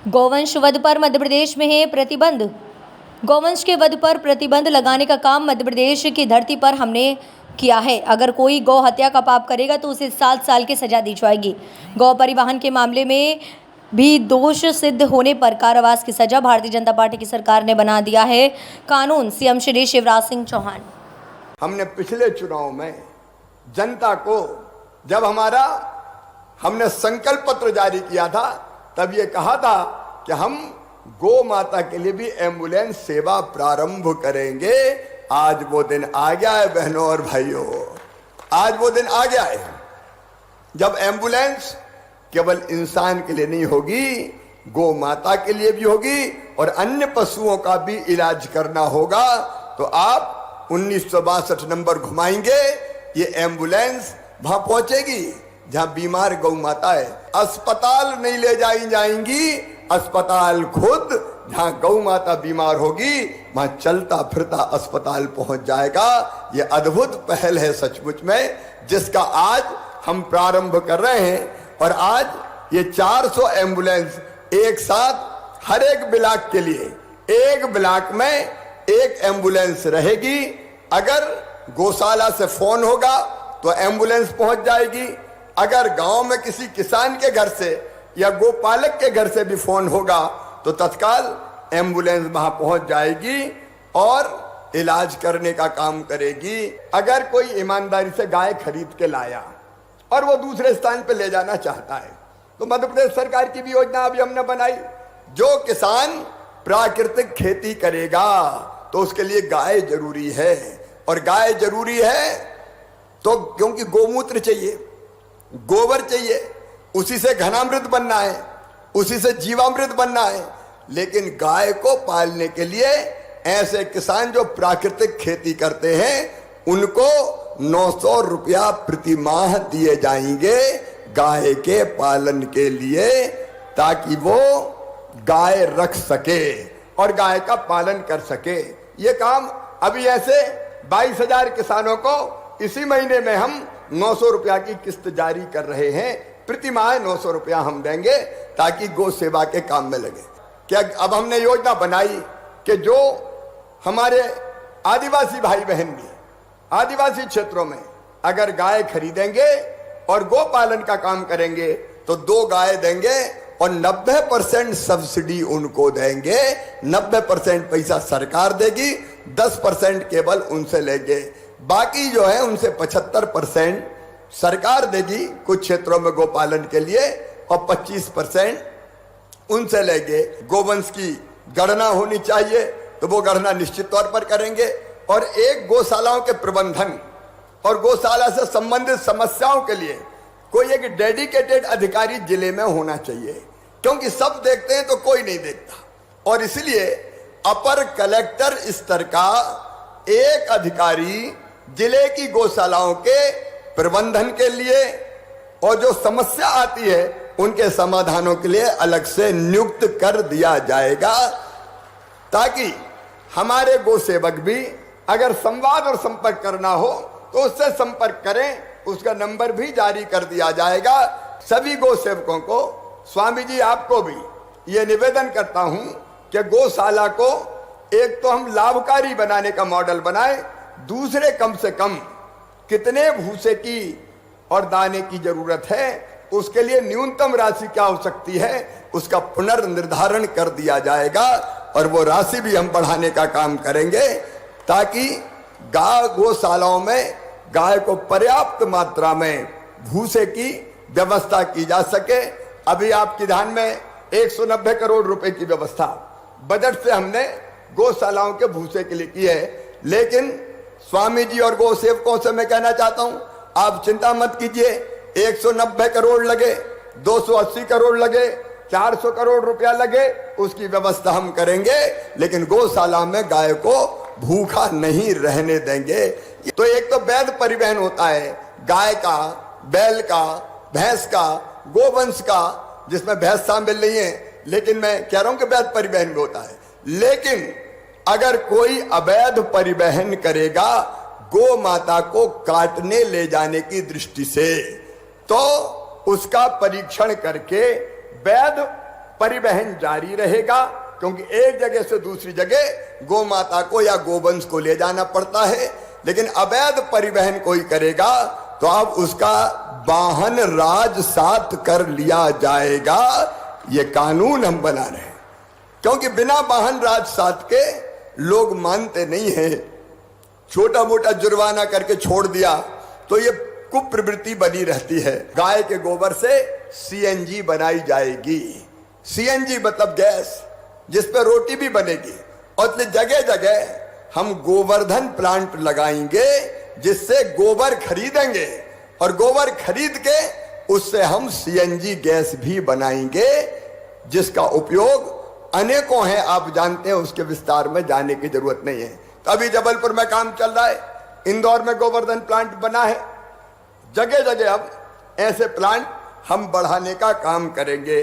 गौवंश वध पर मध्य प्रदेश में है प्रतिबंध। गौवंश के वध पर प्रतिबंध लगाने का काम मध्य प्रदेश की धरती पर हमने किया है। अगर कोई गौ हत्या का पाप करेगा तो उसे 7 साल की सजा दी जाएगी। गौ परिवहन के मामले में भी दोष सिद्ध होने पर कारावास की सजा। भारतीय जनता पार्टी की सरकार ने बना दिया है कानून। सीएम श्री शिवराज सिंह चौहान। हमने पिछले चुनाव में जनता को जब हमने संकल्प पत्र जारी किया था तब ये कहा था कि हम गौ माता के लिए भी एम्बुलेंस सेवा प्रारंभ करेंगे। आज वो दिन आ गया है बहनों और भाइयों, आज वो दिन आ गया है जब एम्बुलेंस केवल इंसान के लिए नहीं होगी, गौ माता के लिए भी होगी और अन्य पशुओं का भी इलाज करना होगा। तो आप 1962 नंबर घुमाएंगे, ये एम्बुलेंस वहां पहुंचेगी जहां बीमार गौ माता है। अस्पताल नहीं ले जाएंगी, अस्पताल खुद जहां गौ माता बीमार होगी वहां चलता फिरता अस्पताल पहुंच जाएगा। ये अद्भुत पहल है सचमुच में, जिसका आज हम प्रारंभ कर रहे हैं। और आज ये 400 एम्बुलेंस एक साथ हर एक ब्लॉक के लिए, एक ब्लॉक में एक एम्बुलेंस रहेगी। अगर गौशाला से फोन होगा तो एम्बुलेंस पहुंच जाएगी। अगर गांव में किसी किसान के घर से या गोपालक के घर से भी फोन होगा तो तत्काल एम्बुलेंस वहां पहुंच जाएगी और इलाज करने का काम करेगी। अगर कोई ईमानदारी से गाय खरीद के लाया और वो दूसरे स्थान पे ले जाना चाहता है तो मध्य प्रदेश सरकार की भी योजना अभी हमने बनाई। जो किसान प्राकृतिक खेती करेगा तो उसके लिए गाय जरूरी है, और गाय जरूरी है तो क्योंकि गोमूत्र चाहिए, गोबर चाहिए, उसी से घनामृत बनना है, उसी से जीवामृत बनना है। लेकिन गाय को पालने के लिए ऐसे किसान जो प्राकृतिक खेती करते हैं उनको 900 रुपया प्रति माह दिए जाएंगे गाय के पालन के लिए, ताकि वो गाय रख सके और गाय का पालन कर सके। ये काम अभी ऐसे 22,000 किसानों को इसी महीने में हम 900 रुपया की किस्त जारी कर रहे हैं। प्रति माह 900 रुपया हम देंगे ताकि गौ सेवा के काम में लगे। क्या अब हमने योजना बनाई कि जो हमारे आदिवासी भाई बहन भी आदिवासी क्षेत्रों में अगर गाय खरीदेंगे और गौ पालन का काम करेंगे तो 2 गाय देंगे और 90% सब्सिडी उनको देंगे। 90% पैसा सरकार देगी, 10% केवल उनसे लेंगे। बाकी जो है उनसे 75% सरकार देगी कुछ क्षेत्रों में गोपालन के लिए और 25% उनसे लेंगे। गोवंश की गणना होनी चाहिए तो वो गणना निश्चित तौर पर करेंगे। और एक गौशालाओं के प्रबंधन और गौशाला से संबंधित समस्याओं के लिए कोई एक डेडिकेटेड अधिकारी जिले में होना चाहिए, क्योंकि सब देखते हैं तो कोई नहीं देखता। और इसलिए अपर कलेक्टर स्तर का एक अधिकारी जिले की गौशालाओं के प्रबंधन के लिए और जो समस्या आती है उनके समाधानों के लिए अलग से नियुक्त कर दिया जाएगा, ताकि हमारे गौ सेवक भी अगर संवाद और संपर्क करना हो तो उससे संपर्क करें। उसका नंबर भी जारी कर दिया जाएगा। सभी गौ सेवकों को, स्वामी जी आपको भी ये निवेदन करता हूं कि गौशाला को एक तो हम लाभकारी बनाने का मॉडल बनाए, दूसरे कम से कम कितने भूसे की और दाने की जरूरत है, उसके लिए न्यूनतम राशि क्या हो सकती है उसका पुनर्निर्धारण कर दिया जाएगा। और वो राशि भी हम बढ़ाने का काम करेंगे ताकि गौशालाओं में गाय को पर्याप्त मात्रा में भूसे की व्यवस्था की जा सके। अभी आपके ध्यान में 190 करोड़ रुपए की व्यवस्था बजट से हमने गौशालाओं के भूसे के लिए की है। लेकिन स्वामी जी और गौ सेवकों से मैं कहना चाहता हूं, आप चिंता मत कीजिए। 190 करोड़ लगे, 280 करोड़ लगे, 400 करोड़ रुपया लगे, उसकी व्यवस्था हम करेंगे। लेकिन गौशाला में गाय को भूखा नहीं रहने देंगे। तो एक तो वैध परिवहन होता है गाय का, बैल का, भैंस का, गोवंश का, जिसमें भैंस शामिल नहीं है, लेकिन मैं कह रहा हूं कि वैध परिवहन भी होता है। लेकिन अगर कोई अवैध परिवहन करेगा गौ माता को काटने ले जाने की दृष्टि से, तो उसका परीक्षण करके वैध परिवहन जारी रहेगा, क्योंकि एक जगह से दूसरी जगह गौ माता को या गोवंश को ले जाना पड़ता है। लेकिन अवैध परिवहन कोई करेगा तो अब उसका वाहन राजसात कर लिया जाएगा। ये कानून हम बना रहे हैं, क्योंकि बिना वाहन राजसात के लोग मानते नहीं हैं। छोटा मोटा जुर्माना करके छोड़ दिया तो ये कुप्रवृत्ति बनी रहती है। गाय के गोबर से सीएनजी बनाई जाएगी। सीएनजी मतलब गैस, जिस पे रोटी भी बनेगी। और जगह जगह हम गोवर्धन प्लांट लगाएंगे, जिससे गोबर खरीदेंगे और गोबर खरीद के उससे हम सीएनजी गैस भी बनाएंगे, जिसका उपयोग अनेकों हैं। आप जानते हैं, उसके विस्तार में जाने की जरूरत नहीं है। तो अभी जबलपुर में काम चल रहा है, इंदौर में गोवर्धन प्लांट बना है। जगह जगह अब ऐसे प्लांट हम बढ़ाने का काम करेंगे।